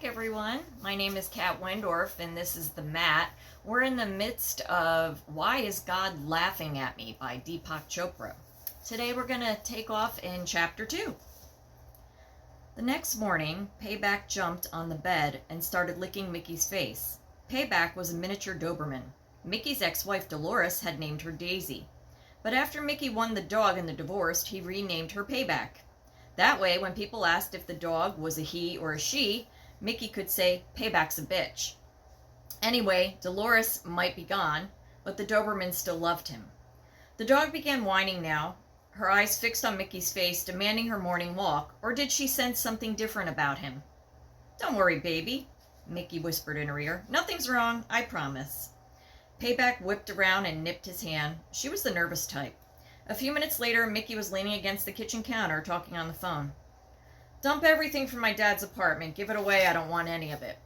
back, everyone. My name is Kat Wendorf, and this is The Mat. We're in the midst of Why is God Laughing at Me by Deepak Chopra. Today we're going to take off in Chapter 2. The next morning, Payback jumped on the bed and started licking Mickey's face. Payback was a miniature Doberman. Mickey's ex-wife Dolores had named her Daisy. But after Mickey won the dog in the divorce, he renamed her Payback. That way, when people asked if the dog was a he or a she, Mickey could say, "Payback's a bitch." Anyway, Dolores might be gone, but the Doberman still loved him. The dog began whining now, her eyes fixed on Mickey's face, demanding her morning walk, or did she sense something different about him? "Don't worry, baby," Mickey whispered in her ear. "Nothing's wrong, I promise." Payback whipped around and nipped his hand. She was the nervous type. A few minutes later, Mickey was leaning against the kitchen counter, talking on the phone. "Dump everything from my dad's apartment. Give it away. I don't want any of it."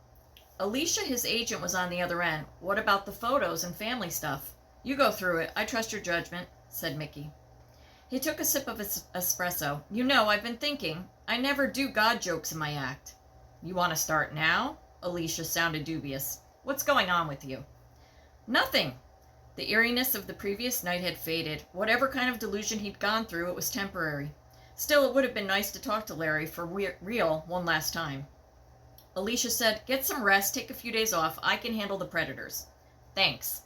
Alicia, his agent, was on the other end. "What about the photos and family stuff?" "You go through it. I trust your judgment," said Mickey. He took a sip of his espresso. "You know, I've been thinking. I never do God jokes in my act." "You want to start now?" Alicia sounded dubious. "What's going on with you?" "Nothing." The eeriness of the previous night had faded. Whatever kind of delusion he'd gone through, it was temporary. Still, it would have been nice to talk to Larry for real one last time. Alicia said, "Get some rest, take a few days off. I can handle the predators." "Thanks."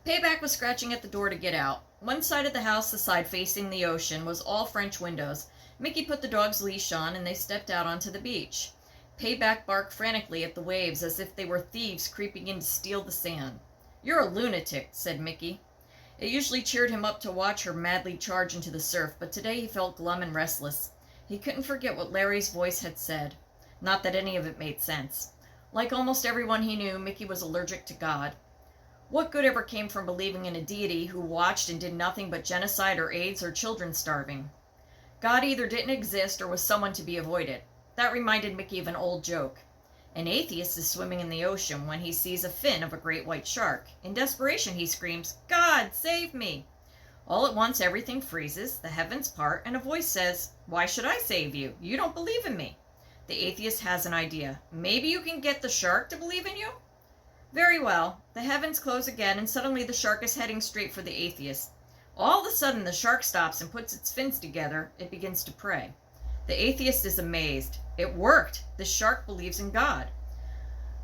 Payback was scratching at the door to get out. One side of the house, the side facing the ocean, was all French windows. Mickey put the dog's leash on, and they stepped out onto the beach. Payback barked frantically at the waves as if they were thieves creeping in to steal the sand. "You're a lunatic," said Mickey. It usually cheered him up to watch her madly charge into the surf, but today he felt glum and restless. He couldn't forget what Larry's voice had said. Not that any of it made sense. Like almost everyone he knew, Mickey was allergic to God. What good ever came from believing in a deity who watched and did nothing but genocide or AIDS or children starving? God either didn't exist or was someone to be avoided. That reminded Mickey of an old joke. An atheist is swimming in the ocean when he sees a fin of a great white shark. In desperation, he screams, "God, save me!" All at once, everything freezes, the heavens part, and a voice says, "Why should I save you? You don't believe in me." The atheist has an idea. "Maybe you can get the shark to believe in you?" Very well. The heavens close again, and suddenly the shark is heading straight for the atheist. All of a sudden, the shark stops and puts its fins together. It begins to pray. The atheist is amazed. It worked! The shark believes in God.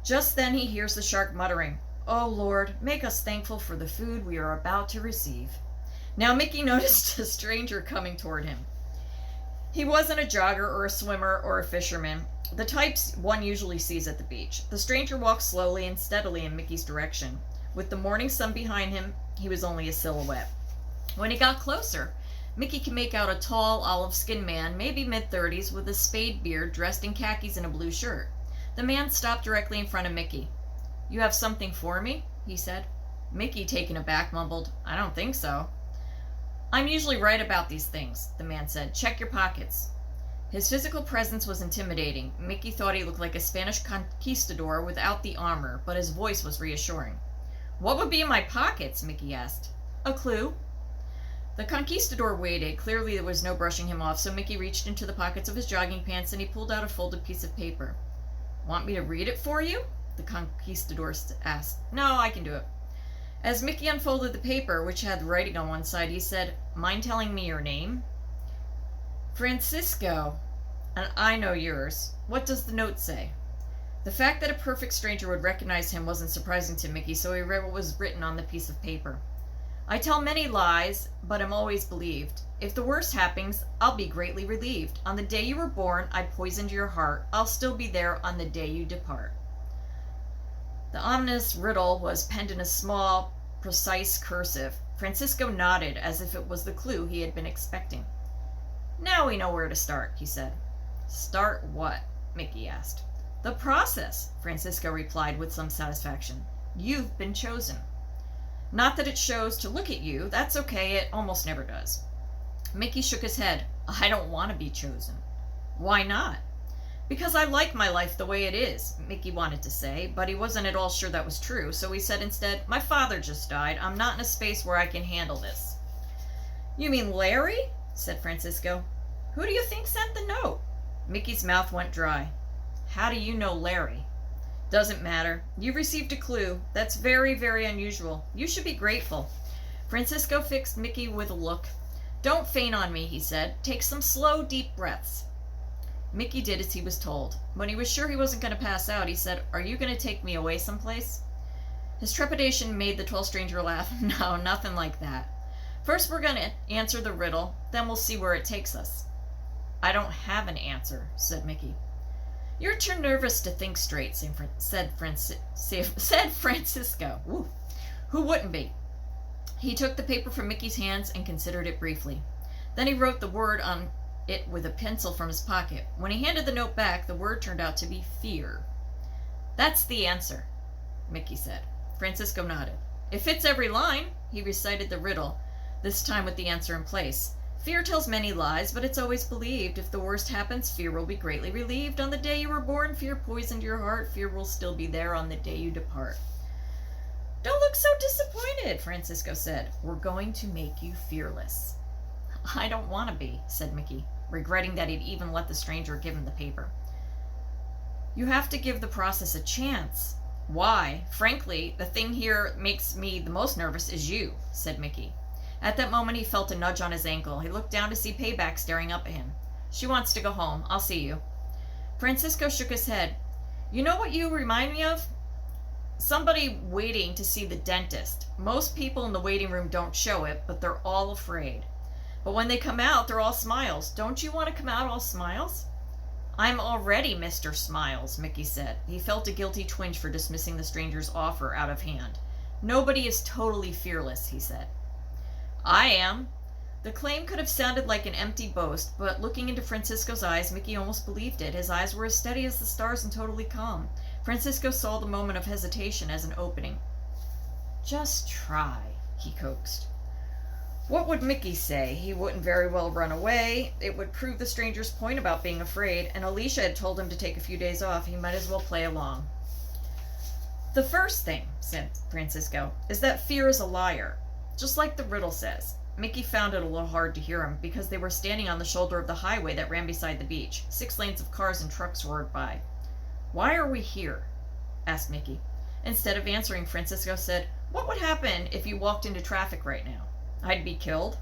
Just then he hears the shark muttering, "Oh Lord, make us thankful for the food we are about to receive." Now Mickey noticed a stranger coming toward him. He wasn't a jogger or a swimmer or a fisherman, the types one usually sees at the beach. The stranger walked slowly and steadily in Mickey's direction. With the morning sun behind him, he was only a silhouette. When he got closer, Mickey could make out a tall, olive-skinned man, maybe mid-30s, with a spade beard, dressed in khakis and a blue shirt. The man stopped directly in front of Mickey. "You have something for me?" he said. Mickey, taken aback, mumbled, "I don't think so." "I'm usually right about these things," the man said. "Check your pockets." His physical presence was intimidating. Mickey thought he looked like a Spanish conquistador without the armor, but his voice was reassuring. "What would be in my pockets?" Mickey asked. "A clue." The conquistador waited. Clearly there was no brushing him off, so Mickey reached into the pockets of his jogging pants and he pulled out a folded piece of paper. "Want me to read it for you?" the conquistador asked. "No, I can do it." As Mickey unfolded the paper, which had writing on one side, he said, "Mind telling me your name?" "Francisco. And I know yours. What does the note say?" The fact that a perfect stranger would recognize him wasn't surprising to Mickey, so he read what was written on the piece of paper. "I tell many lies, but am always believed. If the worst happens, I'll be greatly relieved. On the day you were born, I poisoned your heart. I'll still be there on the day you depart." The ominous riddle was penned in a small, precise cursive. Francisco nodded as if it was the clue he had been expecting. "Now we know where to start," he said. "Start what?" Mickey asked. "The process," Francisco replied with some satisfaction. "You've been chosen. Not that it shows to look at you. That's okay. It almost never does." Mickey shook his head. "I don't want to be chosen." "Why not?" "Because I like my life the way it is," Mickey wanted to say, but he wasn't at all sure that was true, so he said instead, "My father just died. I'm not in a space where I can handle this." "You mean Larry?" said Francisco. "Who do you think sent the note?" Mickey's mouth went dry. How do you know Larry? Doesn't matter. You received a clue. That's very, very unusual. You should be grateful. Francisco fixed Mickey with a look. Don't faint on me, he said. Take some slow, deep breaths. Mickey did as he was told. When he was sure he wasn't going to pass out, he said, Are you going to take me away someplace? His trepidation made the tall stranger laugh. No, nothing like that. First we're going to answer the riddle, then we'll see where it takes us. I don't have an answer, said Mickey. You're too nervous to think straight, said Francisco. Woo. Who wouldn't be? He took the paper from Mickey's hands and considered it briefly. Then he wrote the word on it with a pencil from his pocket. When he handed the note back, the word turned out to be fear. That's the answer, Mickey said. Francisco nodded. It fits every line. He recited the riddle, this time with the answer in place. Fear tells many lies, but it's always believed. If the worst happens, fear will be greatly relieved. On the day you were born, fear poisoned your heart. Fear will still be there on the day you depart. Don't look so disappointed, Francisco said. We're going to make you fearless. I don't want to be, said Mickey, regretting that he'd even let the stranger give him the paper. You have to give the process a chance. Why? Frankly, the thing here makes me the most nervous is you, said Mickey. At that moment, he felt a nudge on his ankle. He looked down to see Payback staring up at him. She wants to go home. I'll see you. Francisco shook his head. You know what you remind me of? Somebody waiting to see the dentist. Most people in the waiting room don't show it, but they're all afraid. But when they come out, they're all smiles. Don't you want to come out all smiles? I'm already Mr. Smiles, Mickey said. He felt a guilty twinge for dismissing the stranger's offer out of hand. Nobody is totally fearless, he said. I am. The claim could have sounded like an empty boast, but looking into Francisco's eyes, Mickey almost believed it. His eyes were as steady as the stars and totally calm. Francisco saw the moment of hesitation as an opening. Just try, he coaxed. What would Mickey say? He wouldn't very well run away. It would prove the stranger's point about being afraid, and Alicia had told him to take a few days off. He might as well play along. The first thing, said Francisco, is that fear is a liar. Just like the riddle says. Mickey found it a little hard to hear him because they were standing on the shoulder of the highway that ran beside the beach. 6 lanes of cars and trucks roared by. Why are we here? Asked Mickey. Instead of answering, Francisco said, What would happen if you walked into traffic right now? I'd be killed.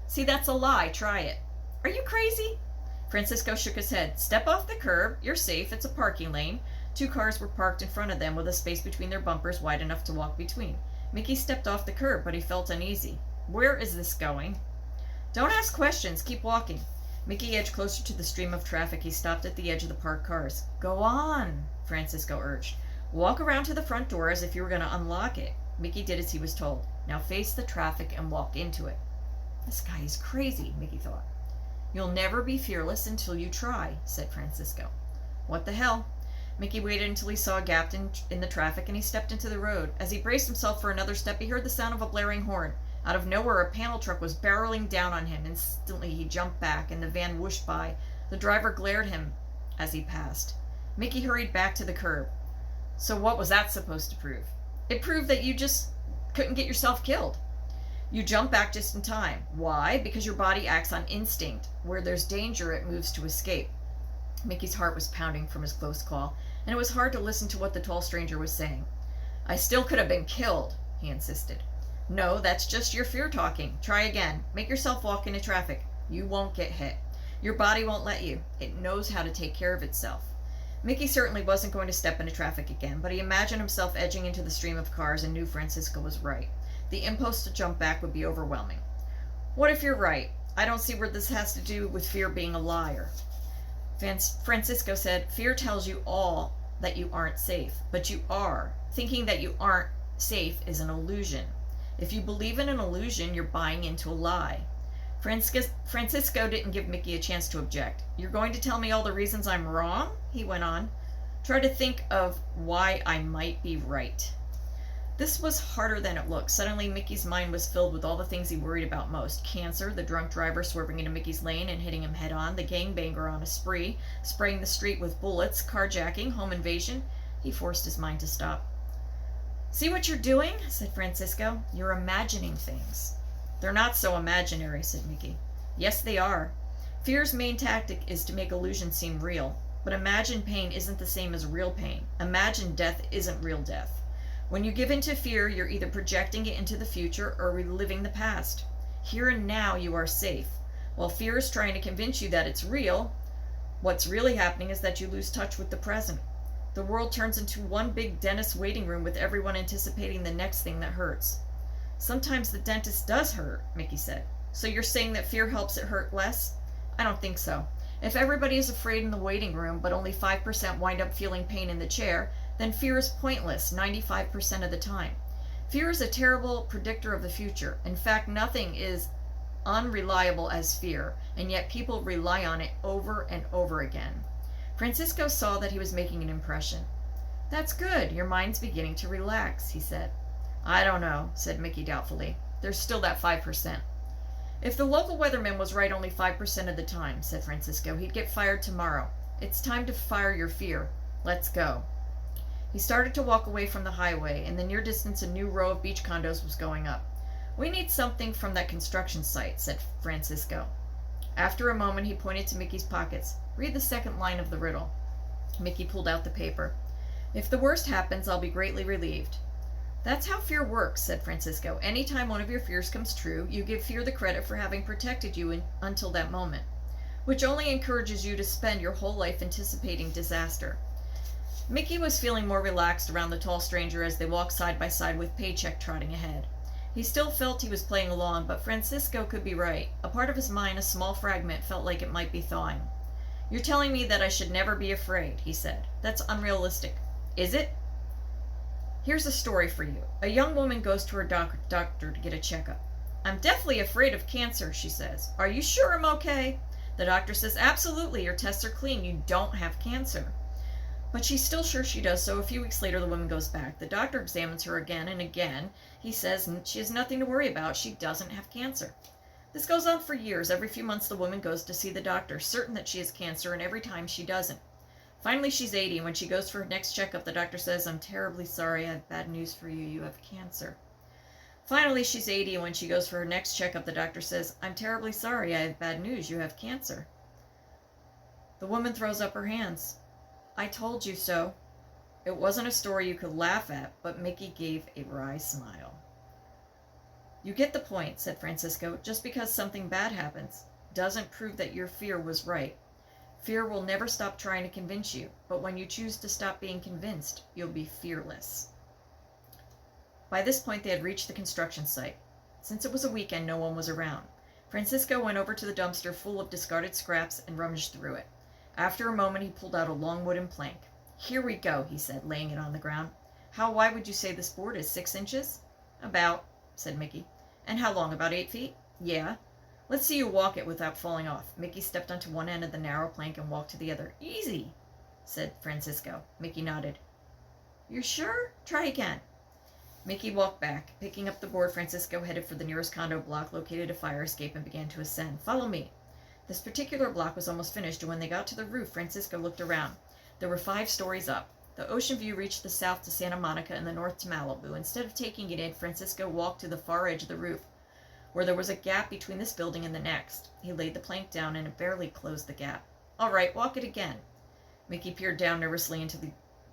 See, that's a lie. Try it. Are you crazy? Francisco shook his head. Step off the curb. You're safe. It's a parking lane. 2 cars were parked in front of them with a space between their bumpers wide enough to walk between. Mickey stepped off the curb, but he felt uneasy. Where is this going? Don't ask questions. Keep walking. Mickey edged closer to the stream of traffic. He stopped at the edge of the parked cars. Go on, Francisco urged. Walk around to the front door as if you were going to unlock it. Mickey did as he was told. Now face the traffic and walk into it. This guy is crazy, Mickey thought. You'll never be fearless until you try, said Francisco. What the hell? Mickey waited until he saw a gap in the traffic, and he stepped into the road. As he braced himself for another step, he heard the sound of a blaring horn. Out of nowhere, a panel truck was barreling down on him. Instantly, he jumped back, and the van whooshed by. The driver glared at him as he passed. Mickey hurried back to the curb. So what was that supposed to prove? It proved that you just couldn't get yourself killed. You jumped back just in time. Why? Because your body acts on instinct. Where there's danger, it moves to escape. Mickey's heart was pounding from his close call, and it was hard to listen to what the tall stranger was saying. I still could have been killed, he insisted. No, that's just your fear talking. Try again. Make yourself walk into traffic. You won't get hit. Your body won't let you. It knows how to take care of itself. Mickey certainly wasn't going to step into traffic again, but he imagined himself edging into the stream of cars and knew Francisco was right. The impulse to jump back would be overwhelming. What if you're right? I don't see where this has to do with fear being a liar. Francisco said, Fear tells you all that you aren't safe, but you are. Thinking that you aren't safe is an illusion. If you believe in an illusion, you're buying into a lie. Francisco didn't give Mickey a chance to object. You're going to tell me all the reasons I'm wrong? He went on. Try to think of why I might be right. This was harder than it looked. Suddenly, Mickey's mind was filled with all the things he worried about most. Cancer, the drunk driver swerving into Mickey's lane and hitting him head-on, the gangbanger on a spree, spraying the street with bullets, carjacking, home invasion. He forced his mind to stop. See what you're doing? Said Francisco. You're imagining things. They're not so imaginary, said Mickey. Yes, they are. Fear's main tactic is to make illusions seem real. But imagined pain isn't the same as real pain. Imagined death isn't real death. When you give in to fear, you're either projecting it into the future or reliving the past. Here and now, you are safe. While fear is trying to convince you that it's real, what's really happening is that you lose touch with the present. The world turns into one big dentist waiting room with everyone anticipating the next thing that hurts. Sometimes the dentist does hurt, Mickey said. So you're saying that fear helps it hurt less? I don't think so. If everybody is afraid in the waiting room, but only 5% wind up feeling pain in the chair, then fear is pointless 95% of the time. Fear is a terrible predictor of the future. In fact, nothing is unreliable as fear, and yet people rely on it over and over again. Francisco saw that he was making an impression. That's good. Your mind's beginning to relax, he said. I don't know, said Mickey doubtfully. There's still that 5%. If the local weatherman was right only 5% of the time, said Francisco, he'd get fired tomorrow. It's time to fire your fear. Let's go. He started to walk away from the highway. In the near distance, a new row of beach condos was going up. We need something from that construction site, said Francisco. After a moment, he pointed to Mickey's pockets. Read the second line of the riddle. Mickey pulled out the paper. If the worst happens, I'll be greatly relieved. That's how fear works, said Francisco. Anytime one of your fears comes true, you give fear the credit for having protected you until that moment, which only encourages you to spend your whole life anticipating disaster. Mickey was feeling more relaxed around the tall stranger as they walked side by side with Paycheck trotting ahead. He still felt he was playing along, but Francisco could be right. A part of his mind, a small fragment, felt like it might be thawing. You're telling me that I should never be afraid, he said. That's unrealistic. Is it? Here's a story for you. A young woman goes to her doctor to get a checkup. I'm deathly afraid of cancer, she says. Are you sure I'm okay? The doctor says, absolutely, your tests are clean. You don't have cancer. But she's still sure she does, so a few weeks later the woman goes back. The doctor examines her again and again. He says she has nothing to worry about. She doesn't have cancer. This goes on for years. Every few months the woman goes to see the doctor, certain that she has cancer, and every time she doesn't. Finally, she's 80, and when she goes for her next checkup, the doctor says, I'm terribly sorry, I have bad news for you, you have cancer. Finally, she's 80, and when she goes for her next checkup, the doctor says, I'm terribly sorry, I have bad news, you have cancer. The woman throws up her hands. I told you so. It wasn't a story you could laugh at, but Mickey gave a wry smile. You get the point, said Francisco. Just because something bad happens doesn't prove that your fear was right. Fear will never stop trying to convince you, but when you choose to stop being convinced, you'll be fearless. By this point, they had reached the construction site. Since it was a weekend, no one was around. Francisco went over to the dumpster full of discarded scraps and rummaged through it. After a moment, he pulled out a long wooden plank. Here we go, he said, laying it on the ground. How wide would you say this board is, 6 inches? About, said Mickey. And how long, about 8 feet? Yeah. Let's see you walk it without falling off. Mickey stepped onto one end of the narrow plank and walked to the other. Easy, said Francisco. Mickey nodded. You're sure? Try again. Mickey walked back. Picking up the board, Francisco headed for the nearest condo block, located a fire escape, and began to ascend. Follow me. This particular block was almost finished, and when they got to the roof, Francisco looked around. There were 5 stories up. The ocean view reached the south to Santa Monica and the north to Malibu. Instead of taking it in, Francisco walked to the far edge of the roof, where there was a gap between this building and the next. He laid the plank down and it barely closed the gap. All right, walk it again. Mickey peered down nervously into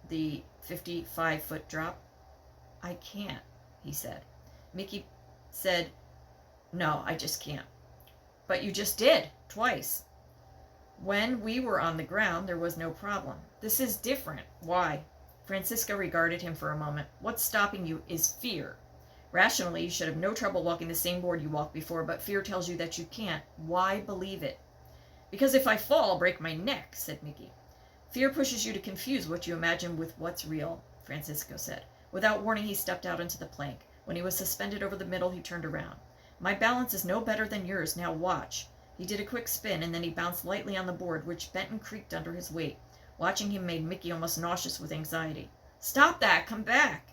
the 55-foot drop. I can't, he said. Mickey said, no, I just can't. But you just did, twice. When we were on the ground, there was no problem. This is different. Why? Francisco regarded him for a moment. What's stopping you is fear. Rationally, you should have no trouble walking the same board you walked before, but fear tells you that you can't. Why believe it? Because if I fall, I'll break my neck, said Mickey. Fear pushes you to confuse what you imagine with what's real, Francisco said. Without warning, he stepped out into the plank. When he was suspended over the middle, he turned around. My balance is no better than yours. Now watch. He did a quick spin, and then he bounced lightly on the board, which bent and creaked under his weight. Watching him made Mickey almost nauseous with anxiety. Stop that! Come back!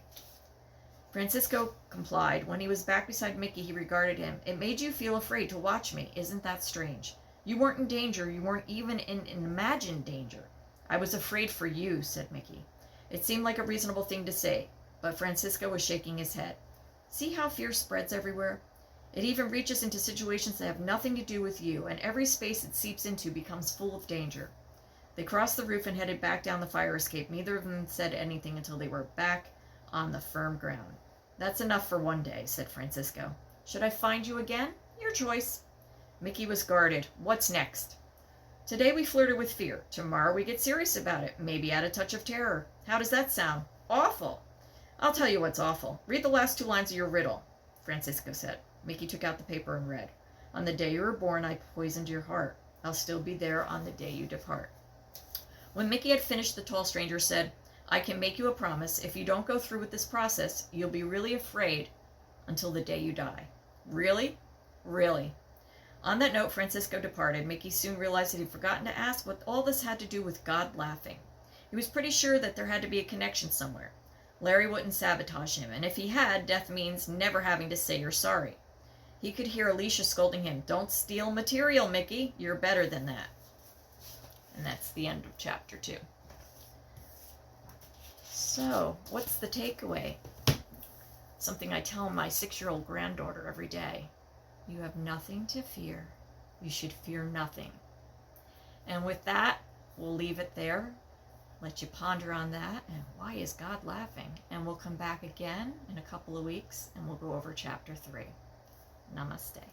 Francisco complied. When he was back beside Mickey, he regarded him. It made you feel afraid to watch me. Isn't that strange? You weren't in danger. You weren't even in imagined danger. I was afraid for you, said Mickey. It seemed like a reasonable thing to say, but Francisco was shaking his head. See how fear spreads everywhere? It even reaches into situations that have nothing to do with you, and every space it seeps into becomes full of danger. They crossed the roof and headed back down the fire escape. Neither of them said anything until they were back on the firm ground. "That's enough for one day," said Francisco. "Should I find you again?" "Your choice." Mickey was guarded. "What's next?" "Today we flirted with fear. Tomorrow we get serious about it. Maybe add a touch of terror. How does that sound?" "Awful." "I'll tell you what's awful. Read the last 2 lines of your riddle," Francisco said. Mickey took out the paper and read. "On the day you were born, I poisoned your heart. I'll still be there on the day you depart." When Mickey had finished, the tall stranger said, "I can make you a promise. If you don't go through with this process, you'll be really afraid until the day you die." "Really?" "Really." On that note, Francisco departed. Mickey soon realized that he'd forgotten to ask what all this had to do with God laughing. He was pretty sure that there had to be a connection somewhere. Larry wouldn't sabotage him, and if he had, death means never having to say you're sorry. He could hear Alicia scolding him, "Don't steal material, Mickey. You're better than that." And that's the end of chapter 2. So, what's the takeaway? Something I tell my 6-year-old granddaughter every day. You have nothing to fear. You should fear nothing. And with that, we'll leave it there. Let you ponder on that and why is God laughing? And we'll come back again in a couple of weeks and we'll go over chapter 3. Namaste.